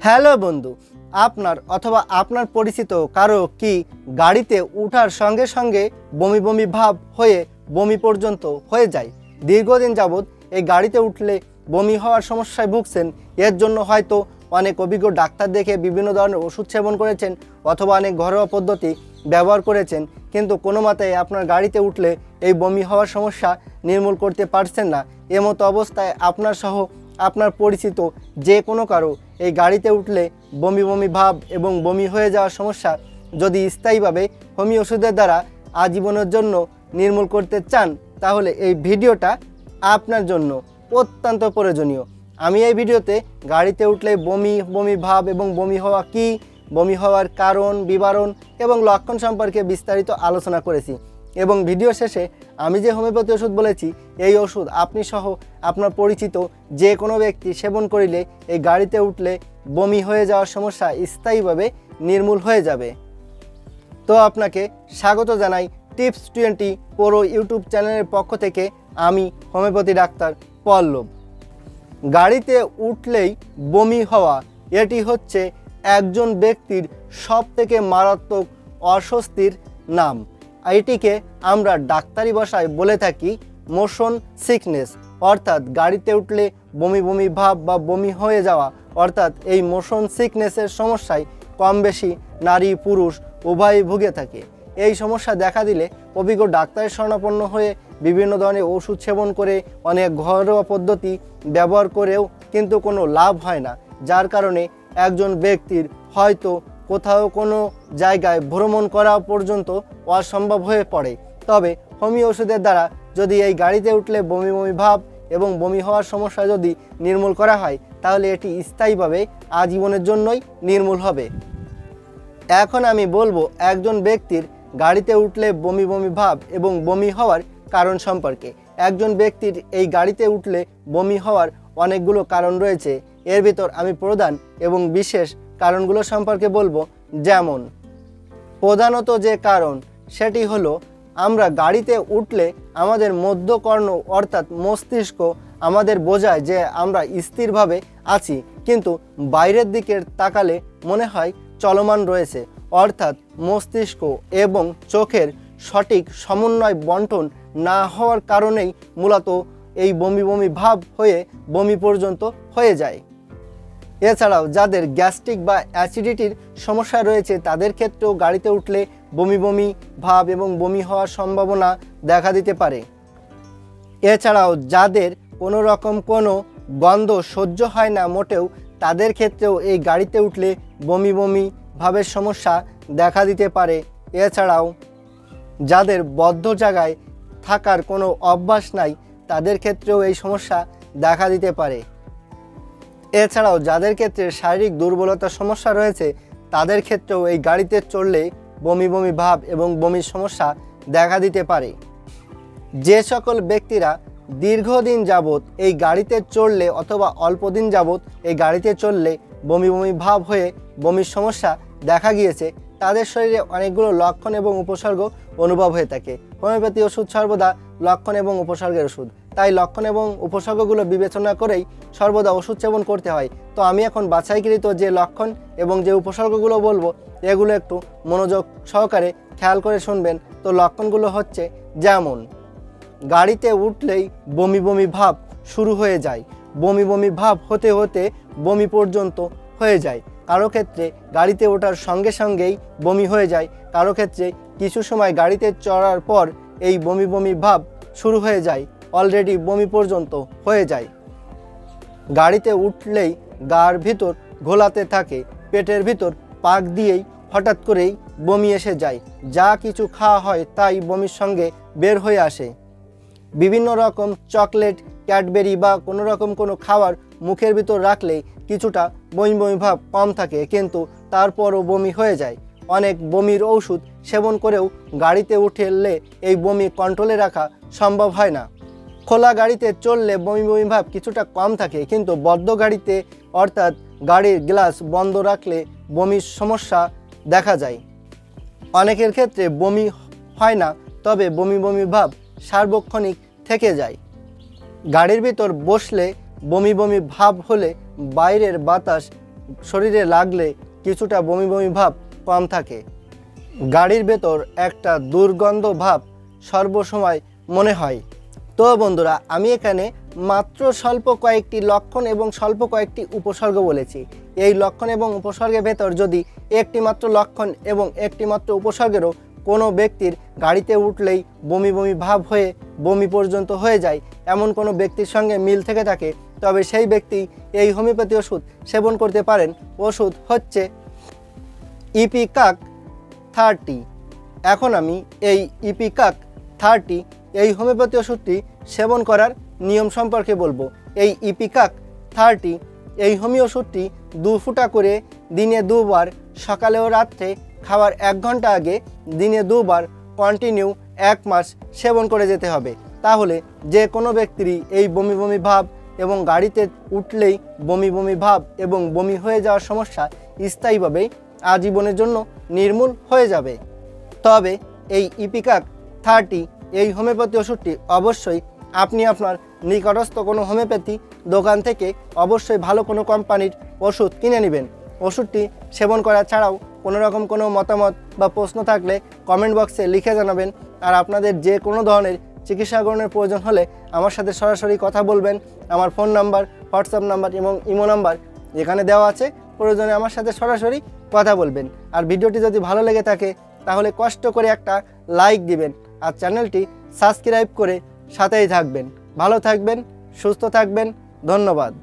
Hello বন্ধু, আপনার অথবা আপনার পরিচিত কারো কি গাড়িতে ওঠার সঙ্গে সঙ্গে বমি বমি ভাব হয়ে বমি পর্যন্ত হয়ে যায়? দীর্ঘদিন যাবৎ এই গাড়িতে উঠলে বমি হওয়ার সমস্যায় ভুগছেন। এর জন্য হয়তো অনেক অভিজ্ঞ ডাক্তার দেখে বিভিন্ন ধরনের ওষুধ সেবন করেছেন অথবা অনেক ঘরোয়া পদ্ধতি ব্যবহার করেছেন, কিন্তু কোনো মতেই আপনার গাড়িতে উঠলে এই বমি হওয়ার সমস্যা নির্মূল করতে পারছেন না। এমতো অবস্থায় আপনার সহ আপনার পরিচিত যে কোনো কারো এই গাড়িতে উঠলে বমি বমি ভাব এবং বমি হয়ে যাওয়ার সমস্যা যদি স্থায়ীভাবে হোমিও ওষুধের দ্বারা আজীবনের জন্য নির্মূল করতে চান, তাহলে এই ভিডিওটা আপনার জন্য অত্যন্ত প্রয়োজনীয়। আমি এই ভিডিওতে গাড়িতে উঠলে বমি বমি ভাব এবং বমি হওয়া কী, বমি হওয়ার কারণ, বিবরণ এবং লক্ষণ সম্পর্কে বিস্তারিত আলোচনা করেছি। এবং ভিডিও শেষে আমি যে হোমিওপ্যাথি ওষুধ বলেছি, এই ওষুধ আপনি সহ আপনার পরিচিত যে কোনো ব্যক্তি সেবন করিলে এই গাড়িতে উঠলে বমি হয়ে যাওয়ার সমস্যা স্থায়ীভাবে নির্মূল হয়ে যাবে। তো আপনাকে স্বাগত জানাই টিপস 20 প্রো ইউটিউব চ্যানেলের পক্ষ থেকে। আমি হোমিওপ্যাথি ডাক্তার পল্লব। গাড়িতে উঠলেই বমি হওয়া, এটি হচ্ছে একজন ব্যক্তির সবথেকে মারাত্মক অস্বস্তির নাম। এটিকে আমরা ডাক্তারি ভাষায় বলে থাকি মোশন সিকনেস, অর্থাৎ গাড়িতে উঠলে বমি বমি ভাব বা বমি হয়ে যাওয়া। অর্থাৎ এই মোশন সিকনেসের সমস্যায় কম বেশি নারী পুরুষ উভয়ই ভুগে থাকে। এই সমস্যা দেখা দিলে অভিজ্ঞ ডাক্তারের শরণাপন্ন হয়ে বিভিন্ন ধরনের ওষুধ সেবন করে, অনেক ঘরোয়া পদ্ধতি ব্যবহার করেও কিন্তু কোনো লাভ হয় না, যার কারণে একজন ব্যক্তির হয়তো কোথাও কোনো জায়গায় ভ্রমণ করা পর্যন্ত অসম্ভব হয়ে পড়ে। তবে হোমিও ওষুধের দ্বারা যদি এই গাড়িতে উঠলে বমি বমি ভাব এবং বমি হওয়ার সমস্যা যদি নির্মূল করা হয়, তাহলে এটি স্থায়ীভাবে আজীবনের জন্যই নির্মূল হবে। এখন আমি বলবো একজন ব্যক্তির গাড়িতে উঠলে বমি বমি ভাব এবং বমি হওয়ার কারণ সম্পর্কে। একজন ব্যক্তির এই গাড়িতে উঠলে বমি হওয়ার অনেকগুলো কারণ রয়েছে। এর ভিতর আমি প্রধান এবং বিশেষ কারণগুলো সম্পর্কে বলবো। যেমন প্রধানত যে কারণ, সেটি হলো আমরা গাড়িতে উঠলে আমাদের মধ্যকর্ণ অর্থাৎ মস্তিষ্ক আমাদের বোঝায় যে আমরা স্থিরভাবে আছি, কিন্তু বাইরের দিকের তাকালে মনে হয় চলমান রয়েছে। অর্থাৎ মস্তিষ্ক এবং চোখের সঠিক সমন্বয় বন্টন না হওয়ার কারণেই মূলত এই বমি বমি ভাব হয়ে বমি পর্যন্ত হয়ে যায়। এছাড়াও যাদের গ্যাস্ট্রিক বা অ্যাসিডিটির সমস্যা রয়েছে, তাদের ক্ষেত্রেও গাড়িতে উঠলে বমি বমি ভাব এবং বমি হওয়ার সম্ভাবনা দেখা দিতে পারে। এছাড়াও যাদের কোনো রকম কোনো গন্ধ সহ্য হয় না মোটেও, তাদের ক্ষেত্রেও এই গাড়িতে উঠলে বমি বমি ভাবের সমস্যা দেখা দিতে পারে। এছাড়াও যাদের বদ্ধ জায়গায় থাকার কোনো অভ্যাস নাই, তাদের ক্ষেত্রেও এই সমস্যা দেখা দিতে পারে। এছাড়াও যাদের ক্ষেত্রে শারীরিক দুর্বলতার সমস্যা রয়েছে, তাদের ক্ষেত্রেও এই গাড়িতে চড়লে বমি বমি ভাব এবং বমির সমস্যা দেখা দিতে পারে। যে সকল ব্যক্তিরা দীর্ঘদিন যাবৎ এই গাড়িতে চড়লে অথবা অল্প দিন যাবৎ এই গাড়িতে চললে বমি বমি ভাব হয়ে বমির সমস্যা দেখা গিয়েছে, তাদের শরীরে অনেকগুলো লক্ষণ এবং উপসর্গ অনুভব হয়ে থাকে। হোমিওপ্যাথি ওষুধ সর্বদা লক্ষণ এবং উপসর্গের ওষুধ, তাই লক্ষণ এবং উপসর্গগুলো বিবেচনা করেই সর্বদা ওষুধ সেবন করতে হয়। তো আমি এখন বাছাইকৃত যে লক্ষণ এবং যে উপসর্গগুলো বলবো, এগুলো একটু মনোযোগ সহকারে খেয়াল করে শুনবেন। তো লক্ষণগুলো হচ্ছে, যেমন গাড়িতে উঠলেই বমি বমি ভাব শুরু হয়ে যায়, বমি বমি ভাব হতে হতে বমি পর্যন্ত হয়ে যায়। কারো ক্ষেত্রে গাড়িতে ওঠার সঙ্গে সঙ্গেই বমি হয়ে যায়, কারো ক্ষেত্রে কিছু সময় গাড়িতে চড়ার পর এই বমি বমি ভাব শুরু হয়ে যায়, অলরেডি বমি পর্যন্ত হয়ে যায়। গাড়িতে উঠলেই গার ভিতর ঘোলাতে থাকে, পেটের ভিতর পাক দিয়েই হঠাৎ করেই বমি এসে যায়, যা কিছু খাওয়া হয় তাই বমির সঙ্গে বের হয়ে আসে। বিভিন্ন রকম চকলেট, ক্যাডবেরি বা কোনো রকম কোনো খাবার মুখের ভিতর রাখলে কিছুটা বমি বমি ভাব কম থাকে, কিন্তু তারপরও বমি হয়ে যায়। অনেক বমির ওষুধ সেবন করেও গাড়িতে উঠলে এই বমি কন্ট্রোলে রাখা সম্ভব হয় না। খোলা গাড়িতে চললে বমি বমি ভাব কিছুটা কম থাকে, কিন্তু বদ্ধ গাড়িতে অর্থাৎ গাড়ির গ্লাস বন্ধ রাখলে বমির সমস্যা দেখা যায়। অনেকের ক্ষেত্রে বমি হয় না, তবে বমি বমি ভাব সার্বক্ষণিক থেকে যায়। গাড়ির ভিতর বসলে বমি বমি ভাব হলে বাইরের বাতাস শরীরে লাগলে কিছুটা বমি বমি ভাব কম থাকে। গাড়ির ভেতর একটা দুর্গন্ধ ভাব সর্বসময় মনে হয়। তো বন্ধুরা, আমি এখানে মাত্র স্বল্প কয়েকটি লক্ষণ এবং স্বল্প কয়েকটি উপসর্গ বলেছি। এই লক্ষণ এবং উপসর্গের ভেতর যদি একটি মাত্র লক্ষণ এবং একটি মাত্র উপসর্গেরও কোনো ব্যক্তির গাড়িতে উঠলেই বমি বমি ভাব হয়ে বমি পর্যন্ত হয়ে যায়, এমন কোনো ব্যক্তির সঙ্গে মিল থেকে থাকে, তবে সেই ব্যক্তি এই হোমিওপ্যাথি ওষুধ সেবন করতে পারেন। ওষুধ হচ্ছে ইপিকাক 30। এখন আমি এই ইপিকাক 30 এই হোমিওপ্যাথি ওষুধটি সেবন করার নিয়ম সম্পর্কে বলবো। এই ইপিকাক 30 এই হোমিও ওষুধটি 2 ফুটা করে দিনে 2 বার, সকালে ও রাত্রে খাওয়ার 1 ঘন্টা আগে দিনে 2 বার কন্টিনিউ 1 মাস সেবন করে যেতে হবে। তাহলে যে কোনো ব্যক্তিরই এই বমি বমি ভাব এবং গাড়িতে উঠলেই বমি বমি ভাব এবং বমি হয়ে যাওয়ার সমস্যা স্থায়ীভাবেই আজীবনের জন্য নির্মূল হয়ে যাবে। তবে এই ইপিকাক 30 এই হোমিওপ্যাথি ওষুধটি অবশ্যই আপনি আপনার নিকটস্থ কোনো হোমিওপ্যাথি দোকান থেকে অবশ্যই ভালো কোনো কোম্পানির ওষুধ কিনে নেবেন। ওষুধটি সেবন করা ছাড়াও কোনো রকম কোনো মতামত বা প্রশ্ন থাকলে কমেন্ট বক্সে লিখে জানাবেন। আর আপনাদের যে কোনো ধরনের চিকিৎসা গ্রহণের প্রয়োজন হলে আমার সাথে সরাসরি কথা বলবেন। আমার ফোন নাম্বার, হোয়াটসঅ্যাপ নাম্বার এবং ইমো নাম্বার এখানে দেওয়া আছে, প্রয়োজনে আমার সাথে সরাসরি কথা বলবেন। আর ভিডিওটি যদি ভালো লেগে থাকে তাহলে কষ্ট করে একটা লাইক দিবেন আর চ্যানেলটি সাবস্ক্রাইব করে সাথেই থাকবেন। ভালো থাকবেন, সুস্থ থাকবেন। ধন্যবাদ।